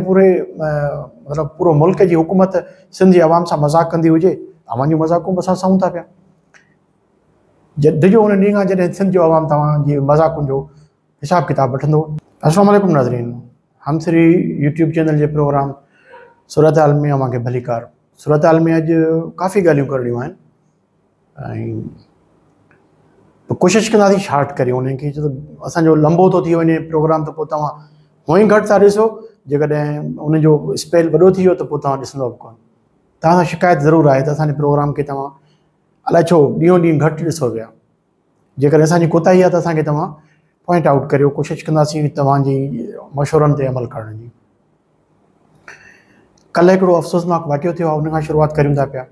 पूरे मतलब पूरो मुल्क जी हुकूमत सिंध जी आवाम सां मज़ाक कंदी हुजे, अवां जूं मज़ाकूं बि असां सहूं था पिया। डिजो उन ॾींहुं खां जॾहिं सिंध जो आवाम तव्हांजी मज़ाकुनि जो हिसाब किताब वठंदो। अस्सलाम वालेकुम नाज़रीन, हम श्री यूट्यूब चैनल जे प्रोग्राम सूरत हाल में अव्हांखे भलीकार। सूरत हाल में अॼु काफ़ी ॻाल्हियूं करणियूं आहिनि ऐं कोशिशि कंदासीं शार्ट करे उनखे, छो त असांजो लंबो थो थी वञे प्रोग्राम, त पोइ तव्हां हुअं ई घटि था ॾिसो। जेकॾहिं उनजो स्पेल वॾो थी वियो त पोइ तव्हां ॾिसंदव बि कोन। तव्हां सां शिकायत ज़रूरु आहे त असांजे प्रोग्राम खे तव्हां अलाए छो ॾींहों ॾींहुं घटि ॾिसो पिया। जेकॾहिं असांजी कोताही आहे त असांखे तव्हां पॉइंट आउट करियो, कोशिशि कंदासीं तव्हांजी मशवरनि ते अमल करण जी। कल्ह हिकिड़ो अफ़सोसनाक वाक़ियो थियो आहे, उन खां शुरूआत करियूं था पिया।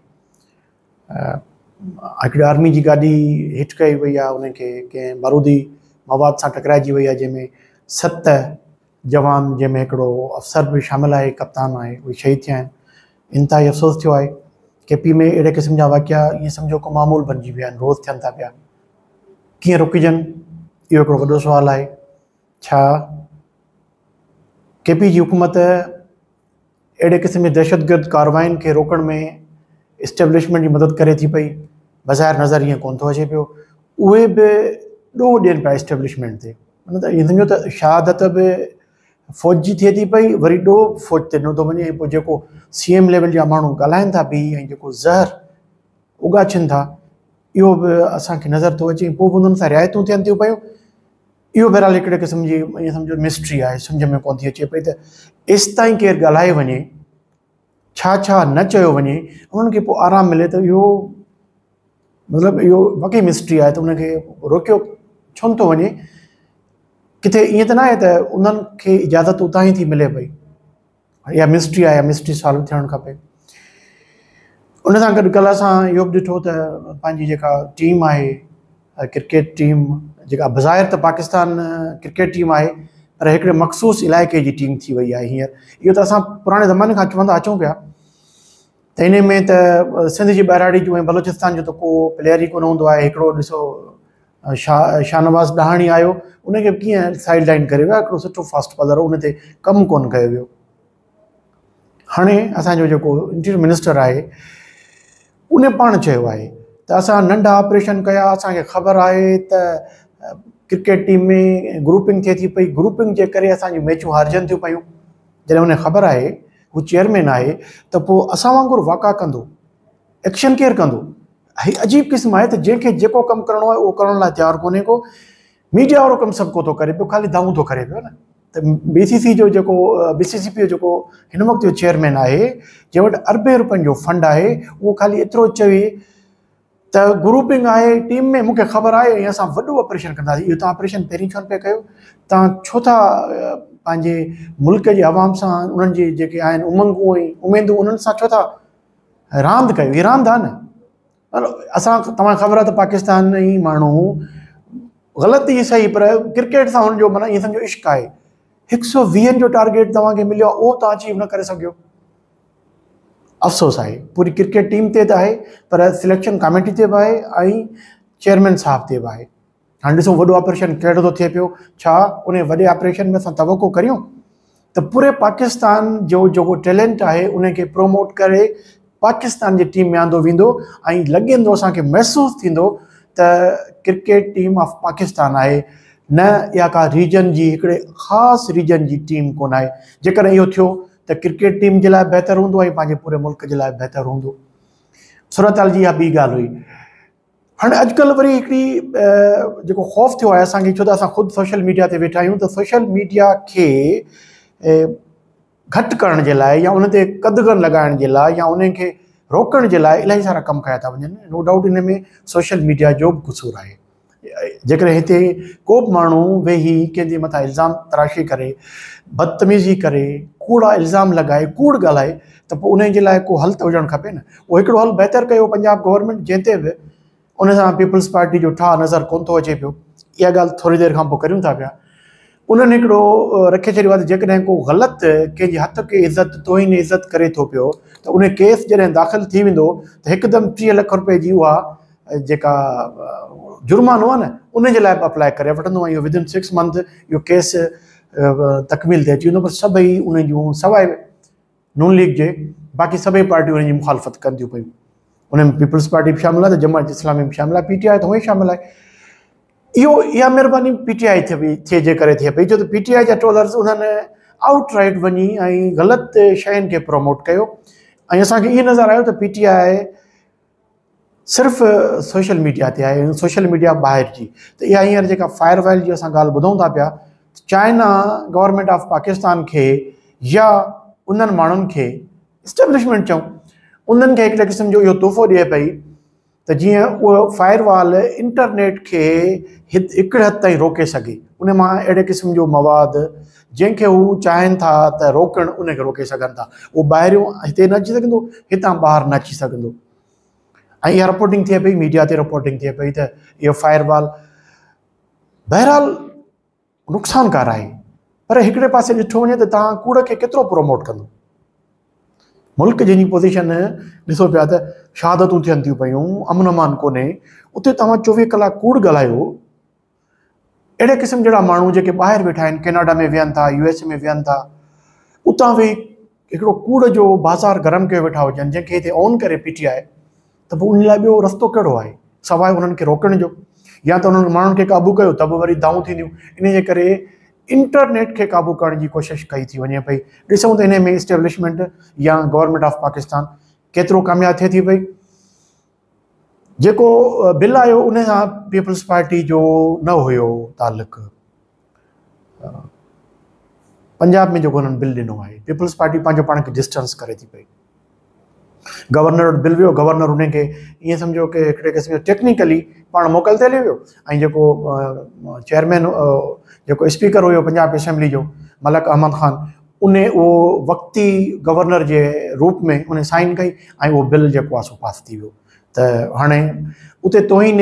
हिकिड़ी आर्मी जी गाॾी हिट कई वई आहे, उनखे कंहिं बारूदी मवाद सां टकराइजी वई आहे, जंहिंमें 7 जवान, जंहिंमें हिकिड़ो अफ़सर बि शामिलु आहे, कप्तान आहे, उहे शहीद थिया आहिनि। इंतिहाई अफ़सोस थियो आहे। KP में अहिड़े क़िस्म जा वाक़िया ईअं सम्झो को मामूल बणिजी विया आहिनि, रोज़ु थियनि था पिया। कीअं रुकिजनि, इहो हिकिड़ो वॾो सुवालु आहे। छा KP जी हुकूमत अहिड़े क़िस्म जी दहशतगर्द कार्रवाइनि खे रोकण में इस्टेब्लिशमेंट जी मदद करे थी पई? बज़ाहिर नज़र ईअं कोन थो अचे पियो। उहे बि ॾोह ॾियनि पिया इस्टेब्लिशमेंट ते। माना त ईअं सम्झो त शहादत बि फ़ौज जी थिए थी पई, वरी ॾोह फ़ौज ते ॾिनो थो वञे। पोइ जेको CM लेवल जा माण्हू ॻाल्हाइनि था बि ऐं जेको ज़हर उगाचनि था, इहो बि असांखे नज़र थो अचे। पोइ बि उन्हनि सां रिआयतूं थियनि थियूं पियूं। इहो बहरहाल हिकिड़े क़िस्म जी ईअं सम्झो मिस्ट्री आहे, सम्झ में कोन थी अचे पई त एसि ताईं केरु ॻाल्हाए वञे, छा छा न चयो वञे, उन्हनि खे पोइ आराम मिले, त इहो मतिलबु इहो वाक़ई मिस्ट्री आहे। त उनखे रोकियो छो नथो वञे? किथे ईअं त न आहे त उन्हनि खे इजाज़त उतां ई थी मिले पई? इहा मिस्ट्री आहे, मिस्ट्री सॉल्व थियणु खपे। उन सां गॾु कल्ह असां इहो बि ॾिठो त पंहिंजी जेका टीम आहे, क्रिकेट टीम, जेका बज़ाहिर त पाकिस्तान क्रिकेट टीम आहे, पर हिकिड़े मख़सूस इलाइक़े जी टीम थी वई आहे हींअर। इहो त असां पुराणे ज़माने खां चवंदा अचूं पिया त इन में त सिंध जी ॿाहिराड़ी जो ऐं बलोचिस्तान जो त को प्लेयर ई कोन हूंदो आहे। हिकिड़ो ॾिसो शाहनवाज़ ॾहाणी आयो, उनखे कीअं साइड लाइन करे वियो, हिकिड़ो सुठो फास्ट बॉलर हो, उन ते कमु कोन कयो वियो। हाणे असांजो जेको इंटीरियर मिनिस्टर आहे, उन पाण चयो आहे त असां नंढा ऑपरेशन कया। असांखे ख़बर आहे त क्रिकेट टीम में ग्रुपिंग थिए थी पई, ग्रुपिंग जे करे असांजूं मैचूं हारजनि थियूं पियूं। जॾहिं उन ख़बर आहे, हू चेयरमैन आहे, त पोइ असां वांगुरु वाक़ा कंदो, एक्शन केरु कंदो? हीअ अजीब क़िस्म आहे त जंहिंखे जेको कमु करिणो आहे उहो करण लाइ तयारु कोन्हे को। मीडिया वारो कमु सभु को थो करे पियो, ख़ाली दाऊं थो करे पियो न। त BCC जो जेको BCCP जो जेको हिन वक़्तु जो चेयरमैन आहे, जंहिं वटि अरबे रुपयनि जो फंड आहे, उहो ख़ाली एतिरो चवे त ग्रुपिंग आहे टीम में, मूंखे ख़बर आहे ऐं असां वॾो ऑपरेशन कंदासीं। इहो तव्हां ऑपरेशन पहिरीं छो न पिया कयो? तव्हां छो था पंहिंजे मुल्क जे आवाम सां, उन्हनि जी जेके आहिनि उमंगूं ऐं उमेदूं, उन्हनि सां छो था रांदि कयो? हीअ रांदि आहे न। असां, तव्हांखे ख़बर आहे त पाकिस्तान ई माण्हू ग़लति ई सही, पर क्रिकेट सां हुनजो माना ईअं सम्झो इश्क़ आहे। 120 जो टारगेट तव्हांखे मिलियो आहे, उहो तव्हां अचीव न करे सघियो। अफ़सोस आहे, पूरी क्रिकेट टीम ते त आहे, पर सिलेक्शन कमेटी ते बि आहे ऐं चेयरमैन साहब ते बि आहे। हाणे ॾिसो वॾो ऑपरेशन कहिड़ो थो थिए पियो। छा उन वॾे ऑपरेशन में असां तवक़ो करियूं त पूरे पाकिस्तान जो जेको टैलेंट आहे उनखे प्रोमोट करे पाकिस्तान जी टीम में आंदो वेंदो, ऐं लॻंदो, असांखे महसूसु थींदो त क्रिकेट टीम ऑफ पाकिस्तान आहे, न इहा का रीजन जी, हिकिड़े ख़ासि रीजन जी टीम कोन आहे। जेकॾहिं इहो थियो त क्रिकेट टीम जे लाइ बहितरु हूंदो ऐं पंहिंजे पूरे मुल्क जे लाइ बहितरु हूंदो। सूरत हाल जी इहा ॿी ॻाल्हि हुई। हाणे अॼुकल्ह वरी हिकिड़ी जेको ख़ौफ़ थियो आहे असांखे, छो त असां ख़ुदि सोशल मीडिया ते वेठा आहियूं, त सोशल मीडिया खे घटि करण जे लाइ या उन ते क़दगन लॻाइण जे लाइ या उनखे रोकण जे लाइ इलाही सारा कम कया था वञनि। नो डाउट इन में सोशल मीडिया जो बि क़सूरु आहे। जेकॾहिं हिते को बि माण्हू वेही कंहिंजे मथां इल्ज़ाम तराशी करे, बदतमीज़ी करे, कूड़ा इल्ज़ाम लॻाए, कूड़ ॻाल्हाए, त पोइ उन जे लाइ को हल त हुजणु खपे न। उहो हिकिड़ो हल बहितरु कयो पंजाब गवर्नमेंट, जंहिं ते बि उन सां पीपल्स पार्टी जो ठाह नज़र कोन थो अचे पियो। इहा ॻाल्हि थोरी देरि खां पोइ करियूं था पिया। उन्हनि हिकिड़ो रखे छॾियो आहे त जेकॾहिं को ग़लति कंहिंजे हथ खे इज़त तोहिन इज़त करे थो पियो, त उन केस जॾहिं दाख़िल थी वेंदो त हिकदमि 30 लख रुपए जी उहा जेका जुर्मानो आहे न, उन जे लाइ बि अप्लाई करे वठंदो, ऐं इहो विदिन 6 मंथ इहो केस तकमील ते अची वेंदो, पर सभई उन जूं सवाइ नून लीग जे बाक़ी सभई पार्टियूं उन जी मुखालफ़त कनि थियूं पियूं। उन में पीपल्स पार्टी बि शामिल आहे, त जमात इस्लामी बि शामिल आहे, PTI त उहे शामिल आहे। इहा महिरबानी PTI थिए जे करे थिए पई, छो त PTI जा ट्रोलर्स उन्हनि आउटराइट वञी ऐं ग़लति शयुनि खे प्रमोट कयो। ऐं असांखे इहो नज़र आयो त PTI सिर्फ़ु सोशल मीडिया ते आहे, सोशल मीडिया ॿाहिरि जी। त इहा हींअर जेका फायरवेल जी असां ॻाल्हि ॿुधूं था पिया, चाइना गवर्नमेंट ऑफ पाकिस्तान खे या उन्हनि माण्हुनि खे, इस्टेब्लिशमेंट चऊं, उन्हनि खे हिकिड़े क़िस्म जो इहो तोहफ़ो ॾिए पई त जीअं उहो फायरवाल इंटरनेट खे हिकिड़े हद ताईं रोके सघे। उन मां अहिड़े क़िस्म जो मवाद जंहिंखे हू चाहिनि था त रोकणु, उनखे रोके सघनि था। उहो ॿाहिरियों हिते न अची सघंदो, हितां ॿाहिरि न अची सघंदो। ऐं इहा रिपोर्टिंग थिए पई, मीडिया ते रिपोर्टिंग थिए पई त इहो फायरवाल बहरहाल नुक़सानकार आहे। पर हिकिड़े पासे ॾिठो वञे त तव्हां कूड़ खे केतिरो प्रमोट कंदो। मुल्क जंहिंजी पोज़ीशन ॾिसो पिया त शहादतूं थियनि थियूं पियूं, अमन अमान कोन्हे, उते तव्हां 24 कलाक कूड़ ॻाल्हायो। अहिड़े क़िस्म जहिड़ा माण्हू जेके ॿाहिरि वेठा आहिनि, कैनेडा में विहनि था, USA में विहनि था, उतां वेही हिकिड़ो कूड़ जो बाज़ार गरम कयो वेठा हुजनि, जंहिंखे हिते ऑन करे PTI, त पोइ उन लाइ ॿियो रस्तो कहिड़ो आहे सवाइ उन्हनि खे रोकण जो? या त उन्हनि माण्हुनि खे क़ाबू कयो त बि वरी दाऊं थींदियूं। इन जे करे इंटरनेट खे क़ाबू करण जी कोशिशि कई थी वञे पई। ॾिसूं त इन में इस्टेब्लिशमेंट या गवर्नमेंट ऑफ पाकिस्तान केतिरो कामयाबु थिए थी पई। जेको बिल आयो उन सां पीपल्स पार्टी जो न हुयो तालुक। पंजाब में जेको हुननि बिल ॾिनो आहे, पीपल्स पार्टी पंहिंजो पाण खे डिस्टेंस करे थी पई। गवर्नर वटि बिल वियो, गवर्नर उनखे ईअं सम्झो कि हिकिड़े क़िस्म जो टेक्निकली पाण मोकल ते हली वियो। ऐं जेको चेयरमैन, जेको स्पीकर हुयो पंजाब असेंबली जो, मलक अहमद ख़ान, उन उहो वक़्ती गवर्नर जे रूप में उन साइन कई ऐं उहो बिल जेको आहे सो पास थी वियो। त हाणे उते तोहिन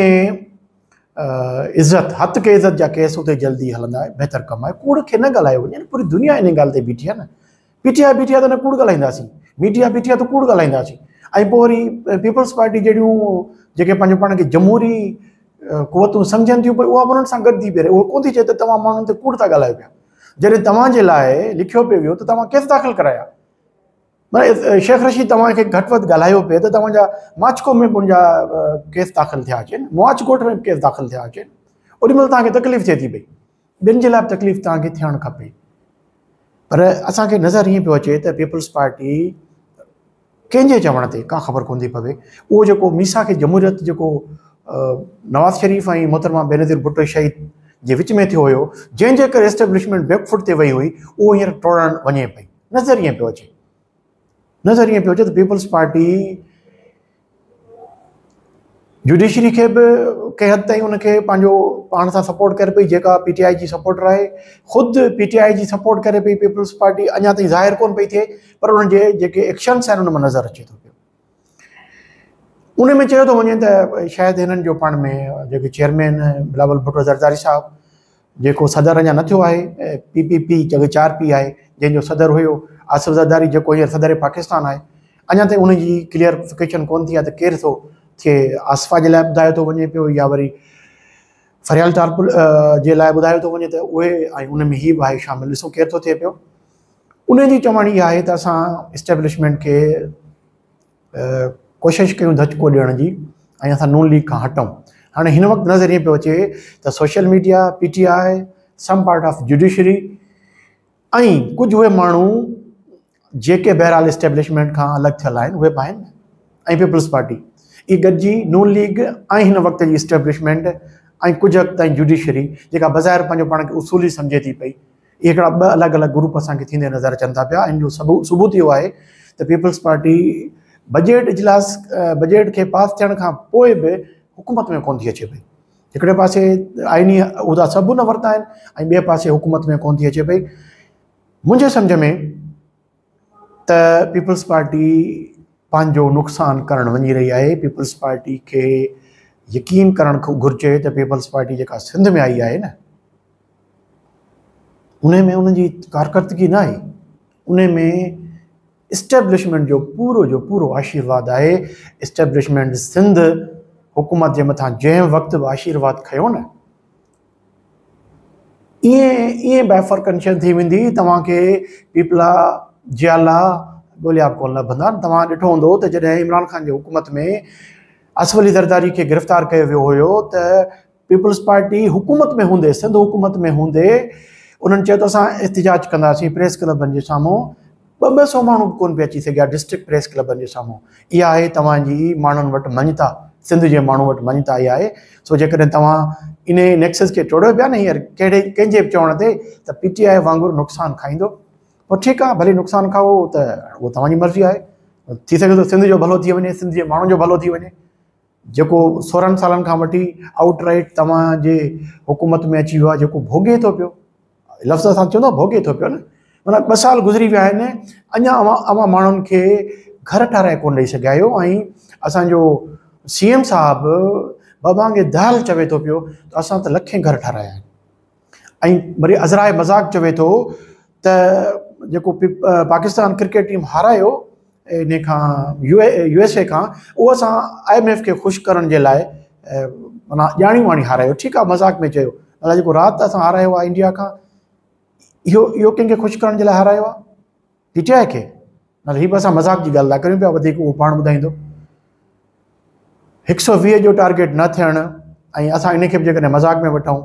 इज़त, हथ के इज़त जा केस उते जल्दी हलंदा आहे, बहितर कमु आहे। कूड़ खे न ॻाल्हायो वञे, पूरी दुनिया इन ॻाल्हि ते बीठी आहे न। PTI त न कूड़ ॻाल्हाईंदासीं, मीडिया त कूड़ ॻाल्हाईंदासीं। ऐं पोइ वरी पीपल्स पार्टी जहिड़ियूं जेके पंहिंजो पाण खे जमहूरी क़ुवतूं सम्झनि थियूं पई, उहा उन्हनि सां गॾु थी बीहे। उहो कोन थी चए त तव्हां माण्हुनि ते कूड़ था ॻाल्हायो पिया। जॾहिं तव्हांजे लाइ लिखियो पियो वियो त तव्हां केस दाख़िल कराया। माना शेख रशीद तव्हांखे घटि वधि ॻाल्हायो पिए त तव्हांजा माचको में मुंहिंजा केस दाख़िल थिया अचनि, मुआचकोट में केस दाख़िल थिया अचनि। ओॾीमहिल तव्हांखे तकलीफ़ थिए थी पई। ॿियनि जे लाइ बि तकलीफ़ तव्हांखे थियणु खपे। पर असांखे नज़र ईअं पियो अचे त पीपल्स पार्टी कंहिंजे चवण ते का ख़बर कोन थी पवे। उहो जेको मीसा खे जमहूरियत जेको नवाज़ शरीफ़ ऐं मोहतरमा बेनज़ीर भुट्टो शहीद जे विच में थियो हुयो, जंहिंजे करे एस्टेब्लिशमेंट बैकफुट ते वई हुई, उहो हींअर टोड़णु वञे पई। नज़र ईअं पियो अचे त पीपल्स पार्टी जुडिशरी खे बि कंहिं हद ताईं उनखे पंहिंजो पाण सां सपोर्ट करे पई, जेका PTI जी सपोर्टर आहे। ख़ुदि PTI जी सपोर्ट करे पई पीपल्स पार्टी, अञा ताईं ज़ाहिर कोन पई थिए, पर उन्हनि जे जेके एक्शन्स आहिनि उन में नज़र अचे थो पियो। उन में चयो थो वञे त शायदि हिननि जो पाण में जेके चेयरमैन बिलावल भुट्टो ज़रदारी साहिबु, जेको सदर अञा न थियो आहे, PPP जेको 4P आहे, जंहिंजो सदर हुयो आसिफ ज़रदारी, जेको हींअर सदर पाकिस्तान आहे, अञा ताईं उनजी क्लियरिफिकेशन कोन थी आहे त केरु थो थिए। आसफा जे लाइ ॿुधायो थो वञे पियो, या वरी फरियाल टारपुल जे लाइ ॿुधायो थो वञे त उहे, ऐं उन में हीउ बि आहे शामिल। ॾिसो केरु थो थिए पियो। उन जी चवण इहा आहे त असां इस्टेब्लिशमेंट खे कोशिशि कयूं धचको ॾियण जी, ऐं असां नून लीग खां हटूं। हाणे हिन वक़्तु नज़र ईअं पियो अचे त social media, PTI, some part of judiciary ऐं कुझु उहे माण्हू जेके बहरहाल इस्टेब्लिशमेंट खां अलॻि थियल आहिनि, उहे बि आहिनि, ऐं पीपल्स पार्टी, इहे गॾिजी नून लीग ऐं हिन वक़्त जी इस्टेब्लिशमेंट ऐं कुझु हद ताईं जुडिशरी, जेका बज़ाहिर पंहिंजो पाण खे उसूली सम्झे थी पई, इहे हिकिड़ा ॿ अलॻि अलॻि ग्रुप असांखे थींदे नज़र अचनि था पिया। इन जो सबूत इहो आहे त पीपल्स पार्टी बजट इजलास, बजट खे पास थियण खां पोइ बि हुकूमत में कोन थी अचे पई। हिकिड़े पासे आइनी उहिदा सभु न वरिता आहिनि, ऐं ॿिए पासे हुकूमत में कोन थी अचे पई। मुंहिंजे सम्झ में त पीपल्स पार्टी पंहिंजो नुक़सानु करणु वञी रही आहे। पीपल्स पार्टी खे यकीन करणु घुरिजे त पीपल्स पार्टी जेका सिंध में आई आहे न, उन में उनजी कारकर्दगी न आहे। उन में इस्टेब्लिशमेंट जो पूरो आशीर्वाद आहे। इस्टेब्लिशमेंट सिंध हुकूमत जे मथां जंहिं वक़्तु बि आशीर्वाद खयो न, ईअं बाइफर्केशन थी वेंदी तव्हांखे पीपला जियाला ॻोल्हिया कोन लभंदा। तव्हां ॾिठो हूंदो त जॾहिं इमरान ख़ान जी हुकूमत में असफ़ अली ज़रदारी खे गिरफ़्तार कयो वियो हुयो त पीपल्स पार्टी हुकूमत में हूंदे, सिंध हुकूमत में हूंदे, उन्हनि चयो त असां एहतिजाज कंदासीं प्रेस क्लबनि जे साम्हूं। 200 माण्हू बि कोन पिया अची सघिया डिस्ट्रिक्ट प्रेस क्लबनि जे साम्हूं। इहा आहे तव्हांजी माण्हुनि वटि मञता, सिंध जे माण्हू वटि मञता इहा आहे। सो जेकॾहिं तव्हां इन नेक्सस खे टोड़ियो पिया न हींअर कंहिंजे बि चवण ते त PTI वांगुरु नुक़सानु खाईंदो, पोइ ठीकु आहे, भली नुक़सानु खाओ, त उहो तव्हांजी मर्ज़ी आहे। थी सघे थो सिंध जो भलो थी वञे, सिंध जे माण्हुनि जो भलो थी वञे। जेको 16 सालनि खां वठी आउटराइट तव्हांजे हुकूमत में अची वियो आहे, जेको भोॻे थो पियो, लफ़्ज़ सां चवंदो भोॻे थो पियो न, माना 2 साल गुज़री विया आहिनि, अञा अवां माण्हुनि खे घर ठाराए कोन ॾेई सघिया आहियो। ऐं असांजो CM साहिबु बाबांगे दाल चवे थो पियो त असां त लखें घर ठाराया आहिनि। ऐं वरी अज़राए मज़ाक चवे थो त जेको पाकिस्तान क्रिकेट टीम हारायो इन खां USA खां, उहो असां IMF खे ख़ुशि करण जे लाइ माना ॼाणी वाणी हारायो। ठीकु आहे, मज़ाक में चयो, अलाए जेको राति असां हारायो आहे इंडिया खां, इहो कंहिंखे ख़ुशि करण जे लाइ हारायो आहे PTI खे? न, हीअ बि असां मज़ाक जी ॻाल्हि था करियूं पिया, वधीक उहो पाण ॿुधाईंदो। 120 जो टारगेट न थियणु ऐं असां इनखे बि जेकॾहिं मज़ाक में वठूं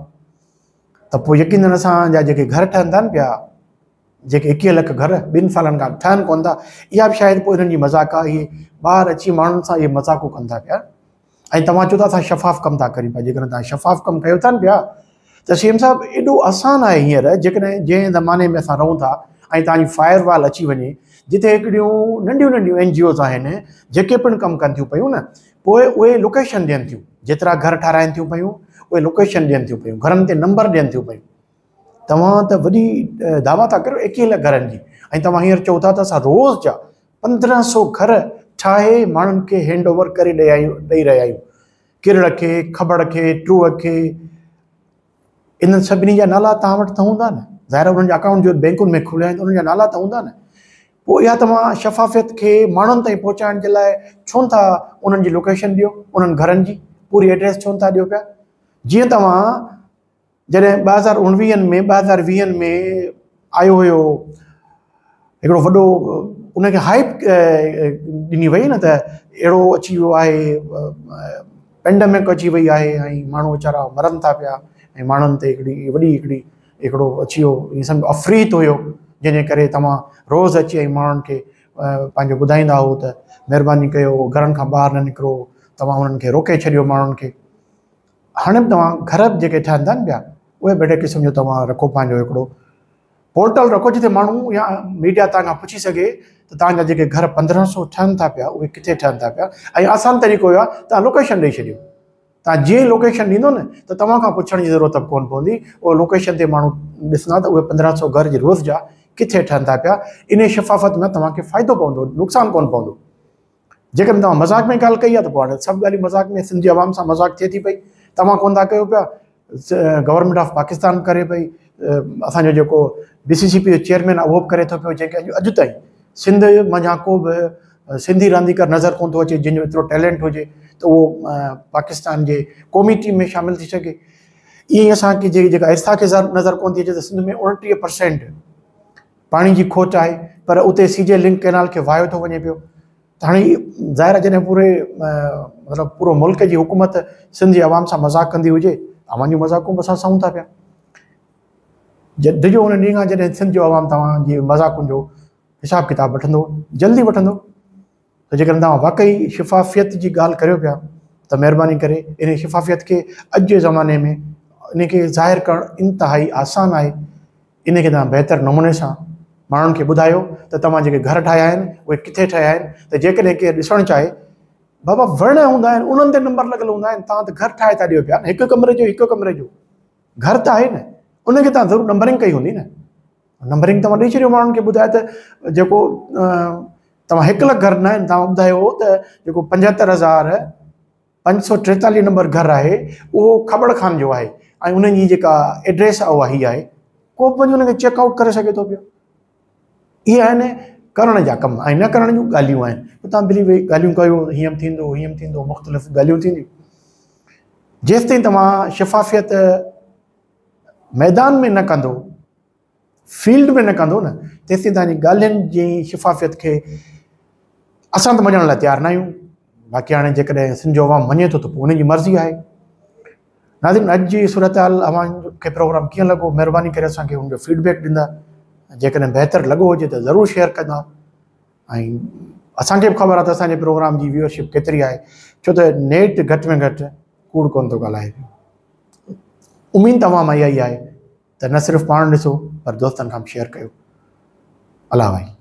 त पोइ यकीनन असांजा जेके घर ठहनि था न पिया, जेके 21 लख घर 2 सालनि खां ठहनि कोन था, इहा बि शायदि पोइ हिननि जी मज़ाक आहे। इहे ॿाहिरि अची माण्हुनि सां इहे मज़ाक़ूं कनि था पिया। ऐं तव्हां चओ था असां शफ़ाफ़ कमु था करियूं पिया। जेकॾहिं तव्हां शफ़ाफ़ कमु कयो था न पिया त CM साहिबु एॾो आसानु आहे हींअर, जेकॾहिं जंहिं ज़माने में असां रहूं था ऐं तव्हांजी फायरवॉल अची वञे, जिते हिकिड़ियूं नंढियूं नंढियूं NGOs आहिनि जेके पिणु कमु कनि थियूं पियूं न, पोइ उहे लोकेशन ॾियनि थियूं, जेतिरा घर ठाराइनि थियूं पियूं उहे लोकेशन ॾियनि थियूं पियूं, घरनि ते नंबर ॾियनि थियूं पियूं। तव्हां त वॾी दावा था करियो 21 लख घरनि जी, ऐं तव्हां हींअर चओ था त असां रोज़ जा 1500 घर ठाहे माण्हुनि खे हैंड ओवर करे ॾेई रहिया आहियूं। किरड़ खे, खबड़ खे, टूअ खे, इन्हनि सभिनी जा नाला तव्हां वटि त हूंदा न, ज़ाहिर उन्हनि जा अकाउंट जो बैंकुनि में खुलिया आहिनि, उन्हनि जा नाला त हूंदा न। पोइ इहा तव्हां शफ़ाफ़ियत खे माण्हुनि ताईं पहुचाइण जे लाइ छो था उन्हनि जी लोकेशन ॾियो, उन्हनि घरनि जी पूरी एड्रेस छो था ॾियो पिया? जीअं तव्हां जॾहिं 2019 में आयो हुयो हिकिड़ो वॾो, उनखे हाइप ॾिनी वई न त अहिड़ो अची वियो आहे, पेंडेमिक अची वई आहे ऐं माण्हू वीचारा मरनि था पिया, ऐं माण्हुनि ते हिकिड़ो अची वियो, इहे सम्झो अफ़रीत हुयो, जंहिंजे करे तव्हां रोज़ अची ऐं माण्हुनि खे पंहिंजो ॿुधाईंदा हो त महिरबानी कयो घरनि खां ॿाहिरि न निकिरो, तव्हां उन्हनि खे रोके छॾियो माण्हुनि खे। हाणे बि तव्हां घर जेके ठहनि था न पिया, उहे बेड़े क़िस्म जो तव्हां रखो, पंहिंजो हिकिड़ो पोर्टल रखो जिते माण्हू या मीडिया तव्हां खां पुछी सघे त तव्हांजा जेके घर 1500 ठहनि था पिया उहे किथे ठहनि था पिया। ऐं आसान तरीक़ो इहो आहे, तव्हां लोकेशन ॾेई छॾियो। तव्हां जीअं लोकेशन ॾींदो न त तव्हां खां पुछण जी ज़रूरत बि कोन पवंदी, उहो लोकेशन ते माण्हू ॾिसंदा त उहे 1500 घर जे रोज़ जा किथे ठहनि था पिया। इन शफ़ाफ़त में तव्हांखे फ़ाइदो पवंदो, नुक़सानु कोन पवंदो। जेकॾहिं तव्हां मज़ाक में ॻाल्हि कई आहे त पोइ हाणे सभु ॻाल्हियूं मज़ाक में, सिंध जी आवाम सां मज़ाक थिए थी पई। तव्हां कोन था कयो पिया, गवर्नमेंट ऑफ पाकिस्तान करे पई, असांजो जेको BCCP जो चेयरमैन आहे उहो बि करे थो पियो, जंहिंखे अॼु ताईं सिंध मां को बि सिंधी रांदीगर नज़र कोन थो अचे जंहिंजो एतिरो टैलेंट हुजे त उहो पाकिस्तान जे क़ौमी टीम में शामिलु थी सघे। ईअं ई असांखे जेका आहिस्ता खे नज़र कोन थी अचे त सिंध में 29% पाणी जी खोट आहे, पर उते सीजे लिंक कैनाल खे वायो थो वञे पियो। त हाणे ज़ाहिर आहे जॾहिं मतिलबु पूरो मुल्क जी हुकूमत सिंध जी आवाम सां मज़ाक़ कंदी हुजे, आवाम जूं मज़ाक़ूं बि असां सहूं था पिया। डिॼो हुन ॾींहुं खां जॾहिं सिंध जो आवाम तव्हांजी मज़ाक़ुनि जो हिसाब किताब वठंदो, जल्दी वठंदो। त जेकॾहिं तव्हां वाक़ई शिफ़ाफ़ियत जी ॻाल्हि करियो पिया त महिरबानी करे इन शिफ़ाफ़ियत खे अॼु जे ज़माने में इनखे ज़ाहिर करणु इंतिहाई आसानु आहे। इनखे तव्हां बहितर नमूने सां माण्हुनि खे ॿुधायो त तव्हां जेके घर ठाहिया आहिनि उहे किथे ठाहिया आहिनि। त जेकॾहिं केरु ॾिसणु चाहे, बाबा वण हूंदा आहिनि, उन्हनि ते नंबर लॻल हूंदा आहिनि, तव्हां त घर ठाहे था ॾियो पिया न, हिकु कमरे जो घर त आहे न, उनखे तव्हां ज़रूरु नंबरिंग कई हूंदी न। नंबरिंग तव्हां ॾेई छॾियो माण्हुनि खे, ॿुधाए त जेको तव्हां 1 लख घर न आहिनि, तव्हां ॿुधायो त जेको 75,543 नंबर घर आहे उहो खबड़ खान जो आहे ऐं उन्हनि जी जेका एड्रेस आहे उहा हीअ आहे, को बि वञी उनखे चेकआउट करे सघे थो पियो। इहे आहिनि करण जा कम ऐं न करण जूं ॻाल्हियूं आहिनि। पोइ तव्हां बिली वेही ॻाल्हियूं कयो, हीअं थींदो, मुख़्तलिफ़ ॻाल्हियूं थींदियूं। जेसिताईं तव्हां शफ़ाफ़ियत मैदान में न कंदो, फील्ड में न कंदो न, तेसिताईं तव्हांजी ॻाल्हियुनि जी शिफ़ाफ़ियत खे असां त मञण लाइ तयारु न आहियूं। बाक़ी हाणे जेकॾहिं सिंध जो अवाम मञे थो त पोइ उनजी मर्ज़ी आहे। नाज़रीन, अॼु जी सूरत हाल अवाम खे प्रोग्राम कीअं लॻो, महिरबानी करे असांखे हुनजो फीडबैक ॾींदा। जेकॾहिं बहितरु लॻो हुजे त ज़रूरु शेयर कंदा। ऐं असांखे बि ख़बर आहे त असांजे प्रोग्राम जी व्यूअरशिप केतिरी आहे, छो त नेट घटि में घटि कूड़ कोन थो ॻाल्हाए। उमेदु तमामु इहा ई आहे त न सिर्फ़ु पाण ॾिसो पर दोस्तनि खां बि शेयर कयो। अला भाई।